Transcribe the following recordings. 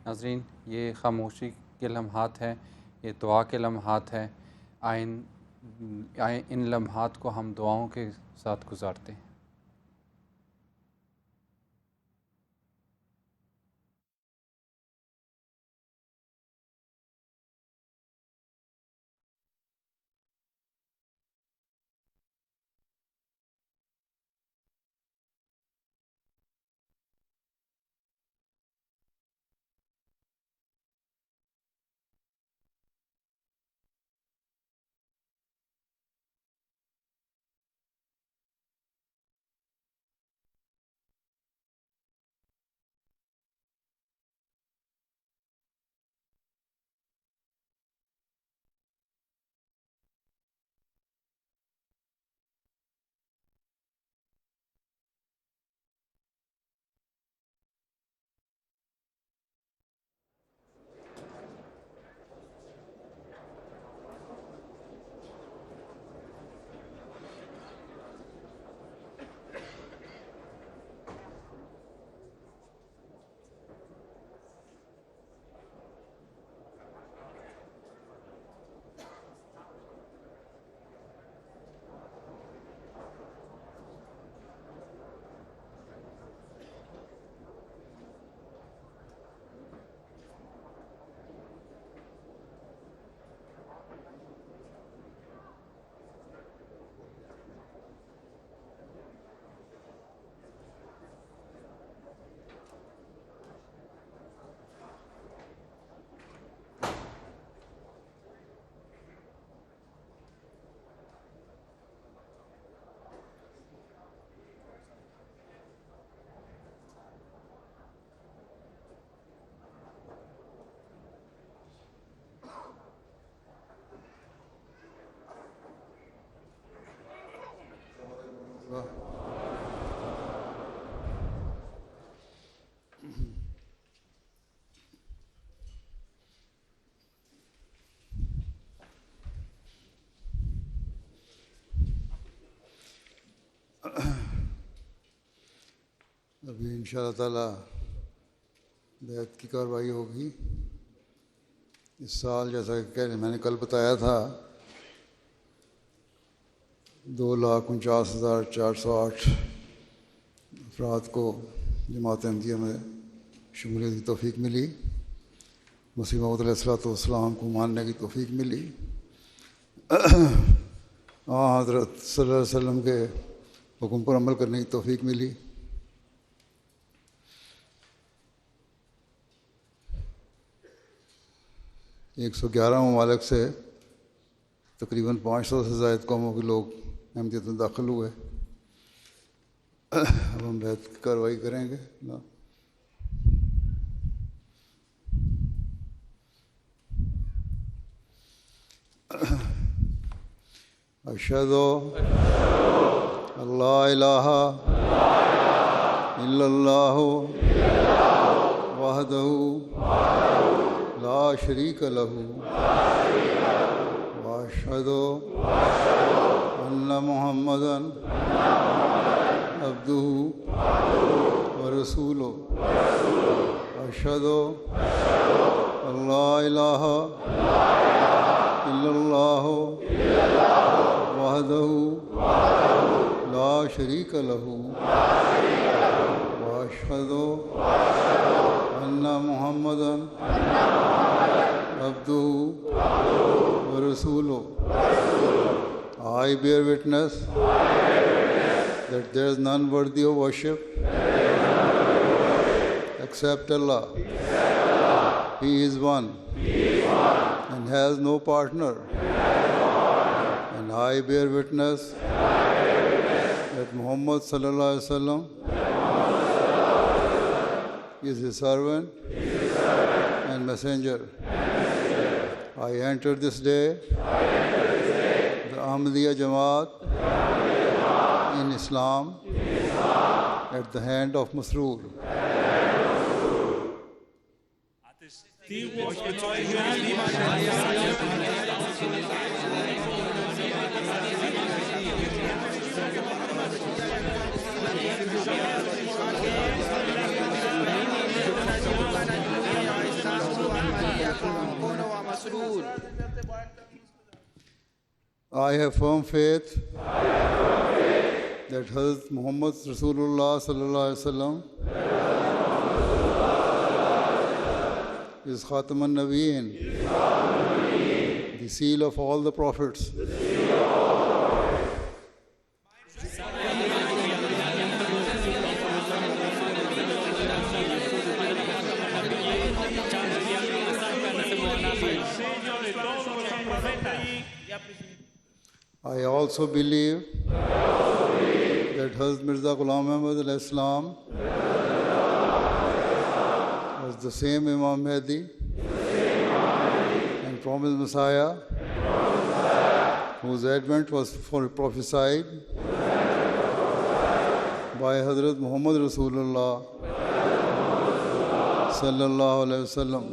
नाज़रीन, ये ख़ामोशी के लम्हात हैं, ये दुआ के लम्हात हैं। आए इन लम्हात को हम दुआओं के साथ गुज़ारते हैं। अभी इंशाअल्लाह ताला बैत की कार्रवाई होगी। इस साल जैसा कि मैंने कल बताया था 2,49,408 अफराद को जमात अहमदिया में शमूलियत की तौफीक मिली। मसीह मौऊद अलैहिस्सलाम को मानने की तौफीक मिली। हज़रत सल्लल्लाहु अलैहि वसल्लम के हुक्म पर अमल करने की तौफीक मिली। एक 111 ममालिक से तकरीबन 500 से ज़ायद कौमों के लोग अहमदियत में दाखिल हुए। अब हम बैत की कार्रवाई करेंगे। अशहदु अल्ला इलाहा इल्लल्लाहु वहदहु ला शरीक लहू वअशहदु अन्ना मुहम्मदन अब्दुहु व रसूलुहु। अशहदु अल्ला इलाहा इल्लल्लाहु वहदहु ला शरीक लहू वअशहदु अन्ना मुहम्मदन अब्दुहु व रसूलुहु। I bear witness that there is none worthy of worship except Allah. He is one and has no partner. And I bear witness that Muhammad sallallahu alaihi wasallam is his servant and messenger. I enter this day the Ahmadiyya Jamaat in Islam at the hand of Masroor. रसूल। I have firm faith that Hazrat Muhammad Rasulullah sallallahu alaihi wasallam is Khataman Nabiyyin, the seal of all the prophets. I also believe that Hazrat Mirza Ghulam Ahmad al-Islam was the same Imam Mahdi and promised Messiah whose advent was prophesied by Hazrat Muhammad Rasulullah sallallahu alaihi wasallam.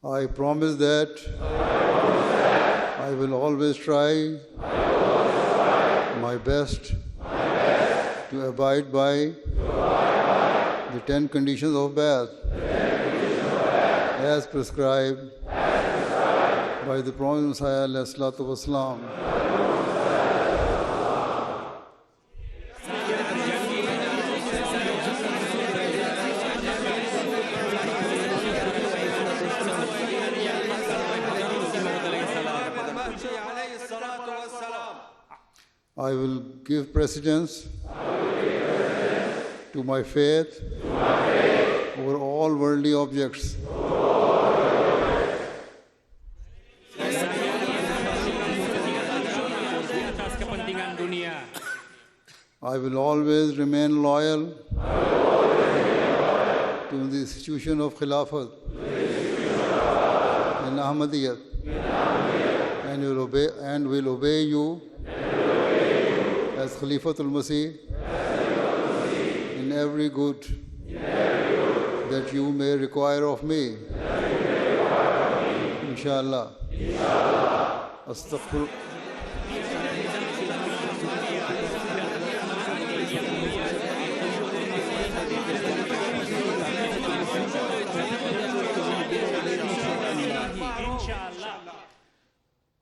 I promise that I will always try my best to abide by the 10 conditions of Bai'at as prescribed by the Promised Messiah alayhi salatu wasalam. I will give precedence to my faith over all worldly objects. I will always remain loyal to the institution of Khilafat and Ahmadiyyat and will obey you as Khalifatul Masih in every good that you may require of me. Inshallah. Astaghfir.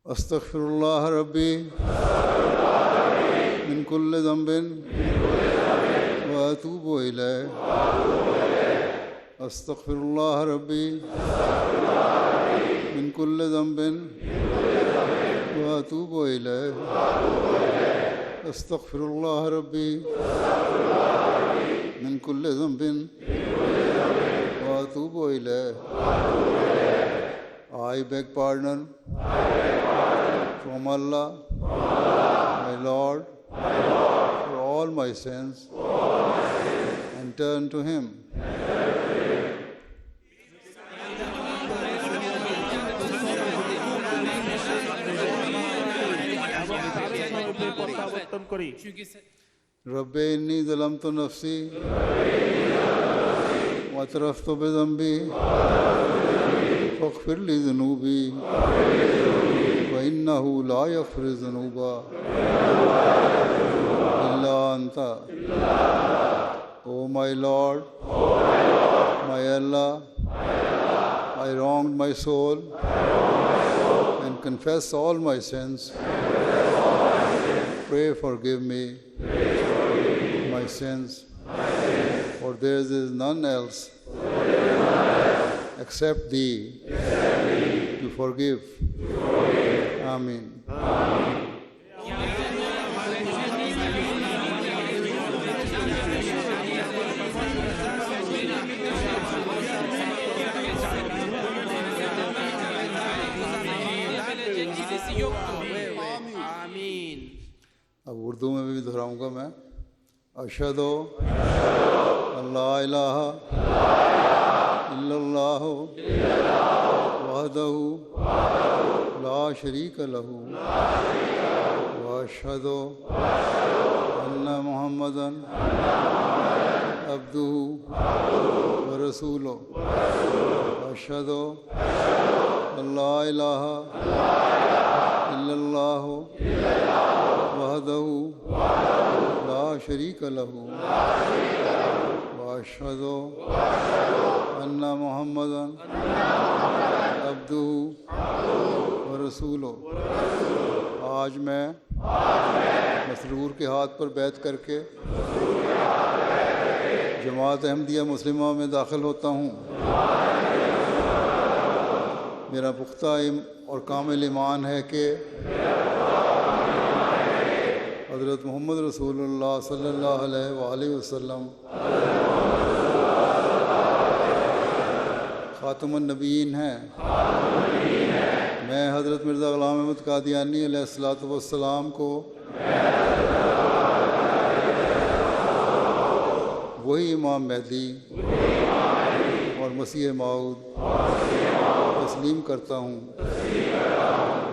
Astaghfirullah Rabbi min kulli dhanbin wa atubu ilayh. Astaghfirullah Rabbi min kulli dhanbin wa atubu ilayh. Astaghfirullah Rabbi min kulli dhanbin wa atubu ilayh. I beg pardon from Allah, my Lord, for all my sins and turn to Him. Rabbi inni zalamtu nafsi wa atraftu bi dhanbi faghfir li dhunubi wa innahu la yaghfiru dhunuba illa anta. O my Lord, my Allah, I wronged my soul and confess all my sins. Pray forgive me my sins, for there is none else except Thee to forgive. Amen. अब उर्दू में भी दोहराऊंगा मैं। अशहदु अल्ला इलाहा इल्लल्लाह वहदहु ला शरीक लहु व अशहदु अन्ना Muhammadan अब्दुहु व रसूलुहु अशहदु अल्ला इलाहा इल्लल्लाहु वहदहु ला शरीक लहु व अशहदु अन्ना मुहम्मदन अब्दुहु व रसूलुहु। आज मैं मसरूर के हाथ पर बैत करके जमात अहमदिया मुस्लिमा में दाखिल होता हूँ। मेरा पुख्ता और कामिल ईमान है कि हज़रत मोहम्मद रसूलुल्लाह सल्लल्लाहु अलैहि वसल्लम ख़ातमुन नबीयीन हैं। मैं हज़रत मिर्ज़ा ग़ुलाम अहमद क़ादियानी अलैहिस्सलातु वस्सलाम को वही इमाम महदी और मसीह मऊद तस्लीम करता हूँ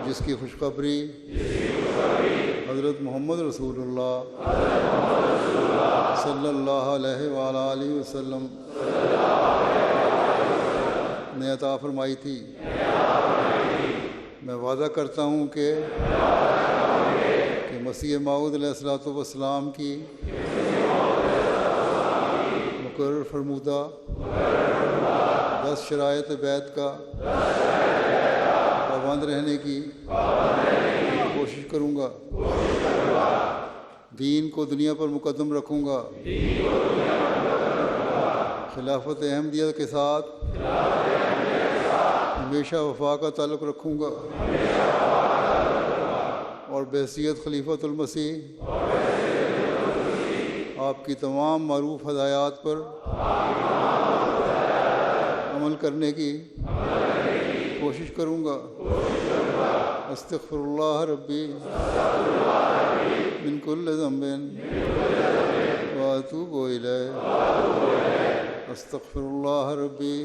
जिसकी खुशखबरी हज़रत मोहम्मद रसूलुल्लाह सल्लल्लाहु अलैहि वसल्लम ने अता फरमाई थी। मैं वादा करता हूँ कि मसीह मऊद अलैहिस्सलातु वस्सलाम की मुकर्रर फरमूदा 10 शराइत बैत का पाबंद रहने की कोशिश करूँगा। दीन को दुनिया पर मुकद्दम रखूँगा। खिलाफत अहमदिया के साथ हमेशा वफा का ताल्लुक़ रखूँगा और बहैसियत खलीफतुल मसीह आपकी तमाम मारूफ हदायत पर अमल करने की कोशिश करूँगा। अस्तग़फिरुल्लाह रब्बी मिन कुल्लि ज़ंबिन व अतूबु इलैह। अस्तग़फिरुल्लाह रब्बी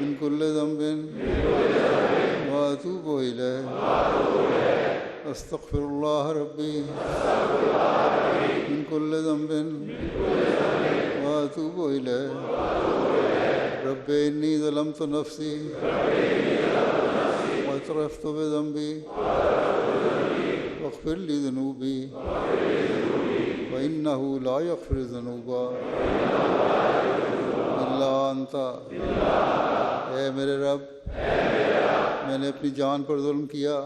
मिन कुल्लि ज़ंबिन व अतूबु इलैह। अस्तग़फिरुल्लाह रब्बी मिन कुल्लि ज़ंबिन व अतूबु इलैह। रब्बी इन्नी ज़लमतु नफ़्सी व अतरफ़्तु बिज़ंबी फ़ग़फ़िर ली ज़ुनूबी व इन्नहु ला यग़फ़िरु ज़ुनूबा इल्ला अंता। ऐ मेरे रब, मैंने अपनी जान पर जुल्म किया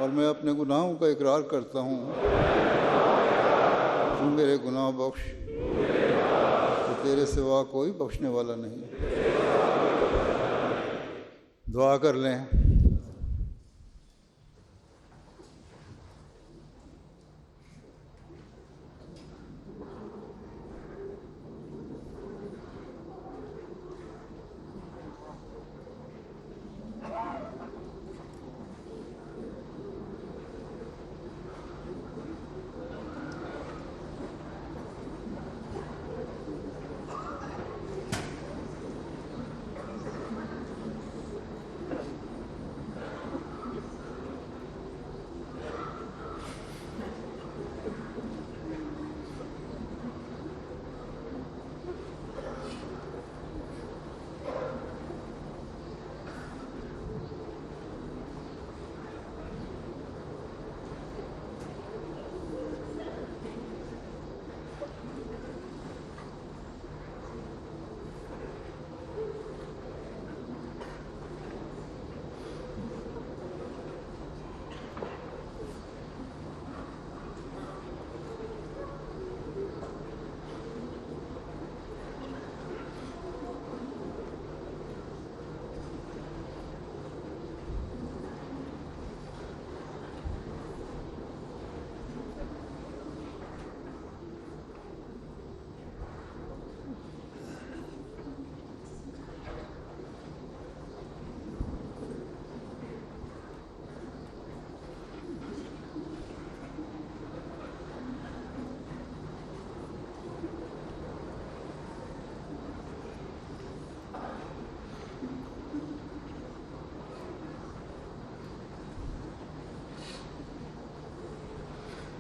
और मैं अपने गुनाहों का इकरार करता हूँ। तू मेरे गुनाह बख्श, तो तेरे सिवा कोई बख्शने वाला नहीं। दुआ कर लें।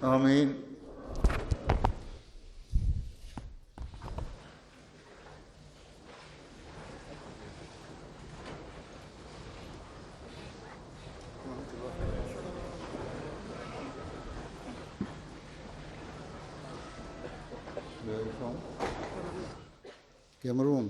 आमीन। कैमरून